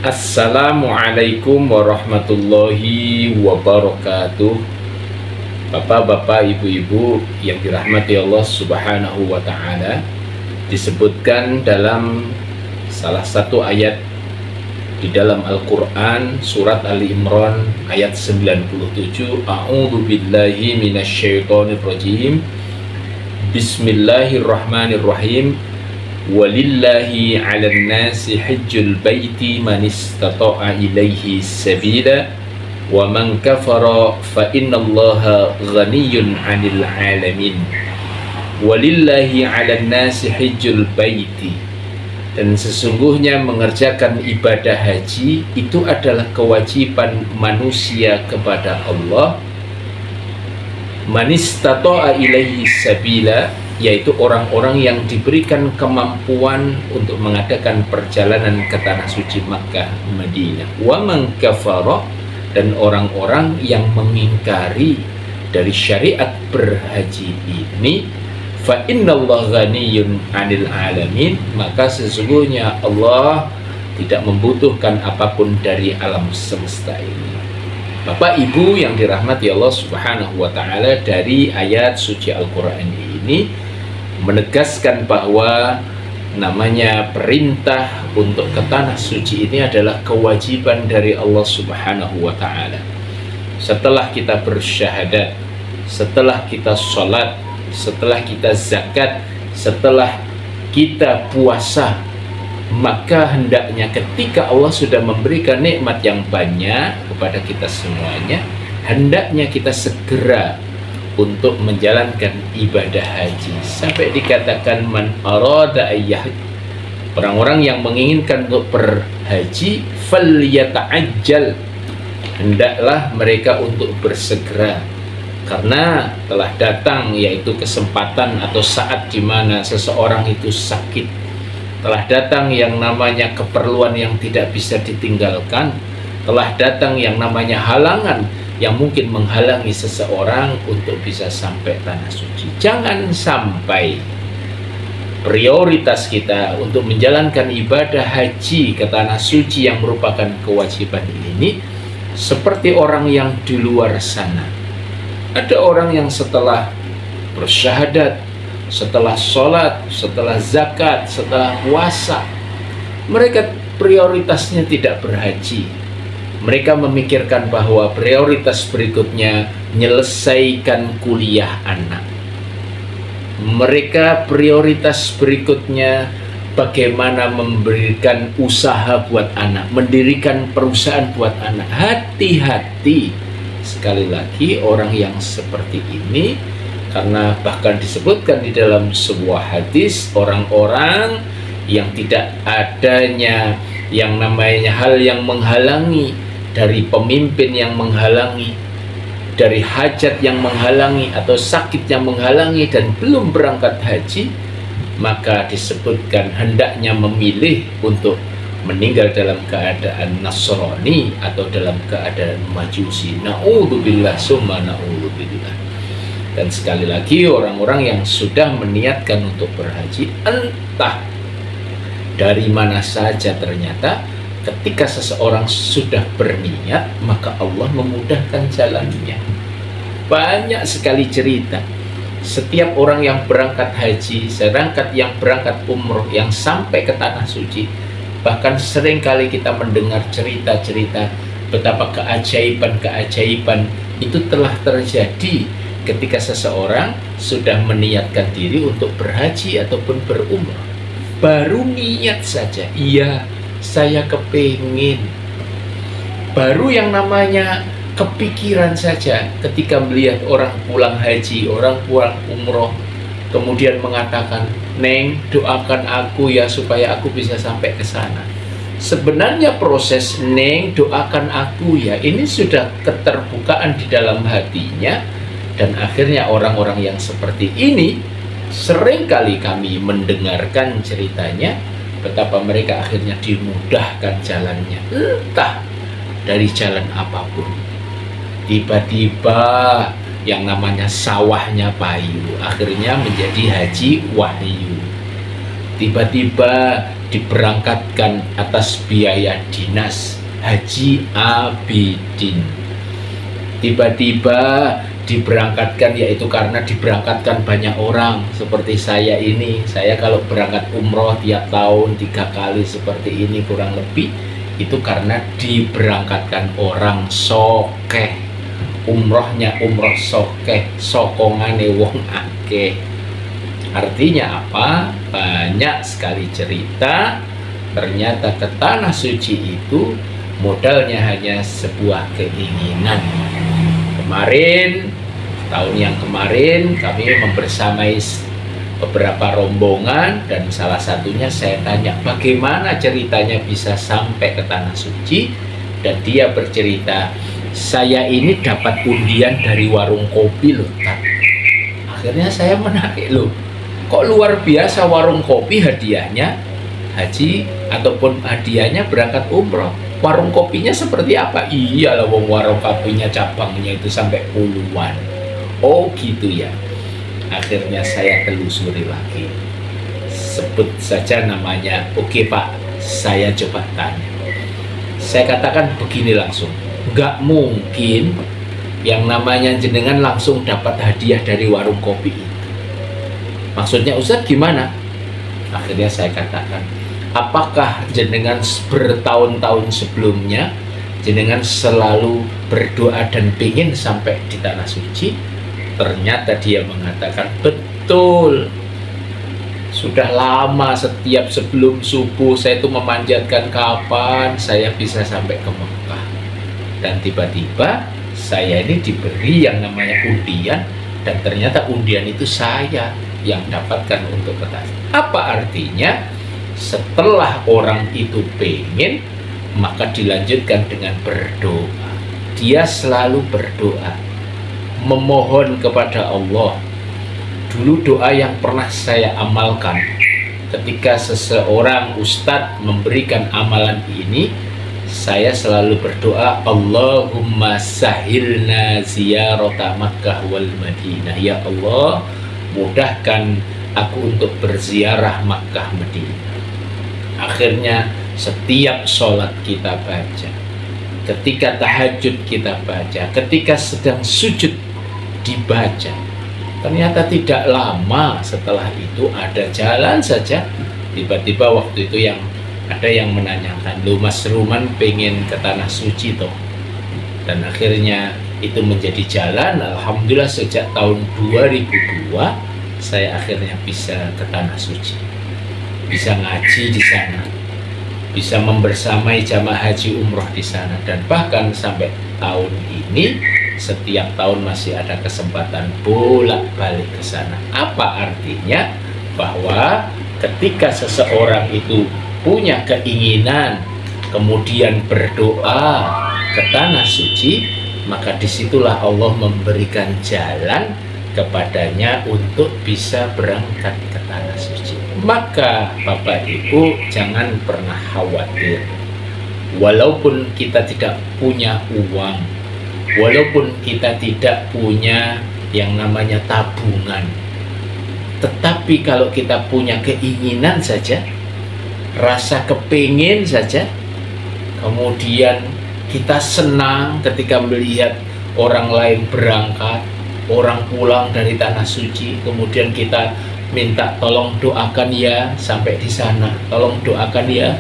Assalamualaikum warahmatullahi wabarakatuh. Bapak-bapak, ibu-ibu yang dirahmati Allah Subhanahu wa Ta'ala, disebutkan dalam salah satu ayat di dalam Al-Quran, surat Ali Imran ayat 97, A'udzu billahi minasyaitonir rajim. Bismillahirrahmanirrahim. Walillahi 'alan nasi hajjul baiti man istata'a ilaihi sabila wa man kafara fa innallaha ghaniyyun 'anil 'alamin. Walillahi 'alan nasi hajjul baiti, dan sesungguhnya mengerjakan ibadah haji itu adalah kewajiban manusia kepada Allah. Man istata'a ilaihi sabila, yaitu orang-orang yang diberikan kemampuan untuk mengadakan perjalanan ke tanah suci Makkah Madinah. Wa man kafara, dan orang-orang yang mengingkari dari syariat berhaji ini, fa innallaha ghaniyyun 'anil 'alamin, maka sesungguhnya Allah tidak membutuhkan apapun dari alam semesta ini. Bapak Ibu yang dirahmati Allah Subhanahu wa Ta'ala, dari ayat suci Al-Quran ini menegaskan bahwa namanya perintah untuk ke tanah suci ini adalah kewajiban dari Allah Subhanahu wa Ta'ala. Setelah kita bersyahadat, setelah kita sholat, setelah kita zakat, setelah kita puasa, maka hendaknya ketika Allah sudah memberikan nikmat yang banyak kepada kita semuanya, hendaknya kita segera untuk menjalankan ibadah haji. Sampai dikatakan man arada ayyah, orang-orang yang menginginkan untuk berhaji, falyata'ajjal, hendaklah mereka untuk bersegera, karena telah datang yaitu kesempatan atau saat di mana seseorang itu sakit, telah datang yang namanya keperluan yang tidak bisa ditinggalkan, telah datang yang namanya halangan yang mungkin menghalangi seseorang untuk bisa sampai tanah suci. Jangan sampai prioritas kita untuk menjalankan ibadah haji ke tanah suci yang merupakan kewajiban ini seperti orang yang di luar sana. Ada orang yang setelah bersyahadat, setelah sholat, setelah zakat, setelah puasa, mereka prioritasnya tidak berhaji. Mereka memikirkan bahwa prioritas berikutnya menyelesaikan kuliah anak. Mereka prioritas berikutnya bagaimana memberikan usaha buat anak, mendirikan perusahaan buat anak. Hati-hati, sekali lagi orang yang seperti ini, karena bahkan disebutkan di dalam sebuah hadis, orang-orang yang tidak adanya yang namanya hal yang menghalangi, dari pemimpin yang menghalangi, dari hajat yang menghalangi, atau sakit yang menghalangi dan belum berangkat haji, maka disebutkan hendaknya memilih untuk meninggal dalam keadaan Nasrani atau dalam keadaan Majusi. Na'udzubillah summa na'udzubillah. Dan sekali lagi, orang-orang yang sudah meniatkan untuk berhaji, entah dari mana saja, ternyata ketika seseorang sudah berniat, maka Allah memudahkan jalannya. Banyak sekali cerita. Setiap orang yang berangkat haji, sedangkan yang berangkat umroh, yang sampai ke tanah suci, bahkan sering kali kita mendengar cerita-cerita betapa keajaiban-keajaiban itu telah terjadi ketika seseorang sudah meniatkan diri untuk berhaji ataupun berumrah. Baru niat saja, iya saya kepingin, baru yang namanya kepikiran saja ketika melihat orang pulang haji, orang pulang umroh, kemudian mengatakan, "Neng, doakan aku ya supaya aku bisa sampai ke sana." Sebenarnya proses "Neng, doakan aku ya" ini sudah keterbukaan di dalam hatinya. Dan akhirnya orang-orang yang seperti ini, seringkali kami mendengarkan ceritanya, betapa mereka akhirnya dimudahkan jalannya, entah dari jalan apapun. Tiba-tiba yang namanya sawahnya payu, akhirnya menjadi haji wahyu. Tiba-tiba diberangkatkan atas biaya dinas Haji Abidin. Tiba-tiba diberangkatkan, yaitu karena diberangkatkan banyak orang seperti saya ini. Saya kalau berangkat umroh tiap tahun 3 kali seperti ini kurang lebih, itu karena diberangkatkan orang sokeh. Umrohnya umroh sokeh, sokongane wong akeh. Artinya apa? Banyak sekali cerita. Ternyata ke tanah suci itu modalnya hanya sebuah keinginan. Kemarin, tahun yang kemarin, kami membersamai beberapa rombongan, dan salah satunya saya tanya bagaimana ceritanya bisa sampai ke tanah suci, dan dia bercerita, saya ini dapat undian dari warung kopi loh, Tat. Akhirnya saya menarik, loh, kok luar biasa warung kopi hadiahnya haji ataupun hadiahnya berangkat umroh. Warung kopinya seperti apa? Iyalah, wong warung kopinya cabangnya itu sampai puluhan. Oh gitu ya. Akhirnya saya telusuri lagi. Sebut saja namanya. Oke Pak, saya coba tanya. Saya katakan begini langsung, nggak mungkin yang namanya jenengan langsung dapat hadiah dari warung kopi itu. Maksudnya Ustadz gimana? Akhirnya saya katakan, apakah jenengan bertahun-tahun sebelumnya jenengan selalu berdoa dan ingin sampai di tanah suci? Ternyata dia mengatakan, betul. Sudah lama setiap sebelum subuh saya itu memanjatkan kapan saya bisa sampai ke Mekah. Dan tiba-tiba saya ini diberi yang namanya undian, dan ternyata undian itu saya yang dapatkan untuk ke tanah. Apa artinya? Setelah orang itu pengen, maka dilanjutkan dengan berdoa. Dia selalu berdoa, memohon kepada Allah. Dulu doa yang pernah saya amalkan ketika seseorang ustadz memberikan amalan ini, saya selalu berdoa, Allahumma sahilna ziyarata Makkah wal Madinah. Ya Allah, mudahkan aku untuk berziarah Makkah Madinah. Akhirnya setiap sholat kita baca, ketika tahajud kita baca, ketika sedang sujud dibaca. Ternyata tidak lama setelah itu ada jalan saja, tiba-tiba waktu itu yang ada yang menanyakan, lu Mas Ruman pengen ke tanah suci toh? Dan akhirnya itu menjadi jalan. Alhamdulillah sejak tahun 2002 saya akhirnya bisa ke tanah suci, bisa ngaji di sana, bisa membersamai jamaah haji umroh di sana, dan bahkan sampai tahun ini setiap tahun masih ada kesempatan bolak-balik ke sana. Apa artinya? Bahwa ketika seseorang itu punya keinginan kemudian berdoa ke tanah suci, maka disitulah Allah memberikan jalan kepadanya untuk bisa berangkat ke tanah suci. Maka Bapak Ibu jangan pernah khawatir. Walaupun kita tidak punya uang, walaupun kita tidak punya yang namanya tabungan, tetapi kalau kita punya keinginan saja, rasa kepingin saja, kemudian kita senang ketika melihat orang lain berangkat, orang pulang dari tanah suci, kemudian kita minta tolong doakan ya sampai di sana, tolong doakan ya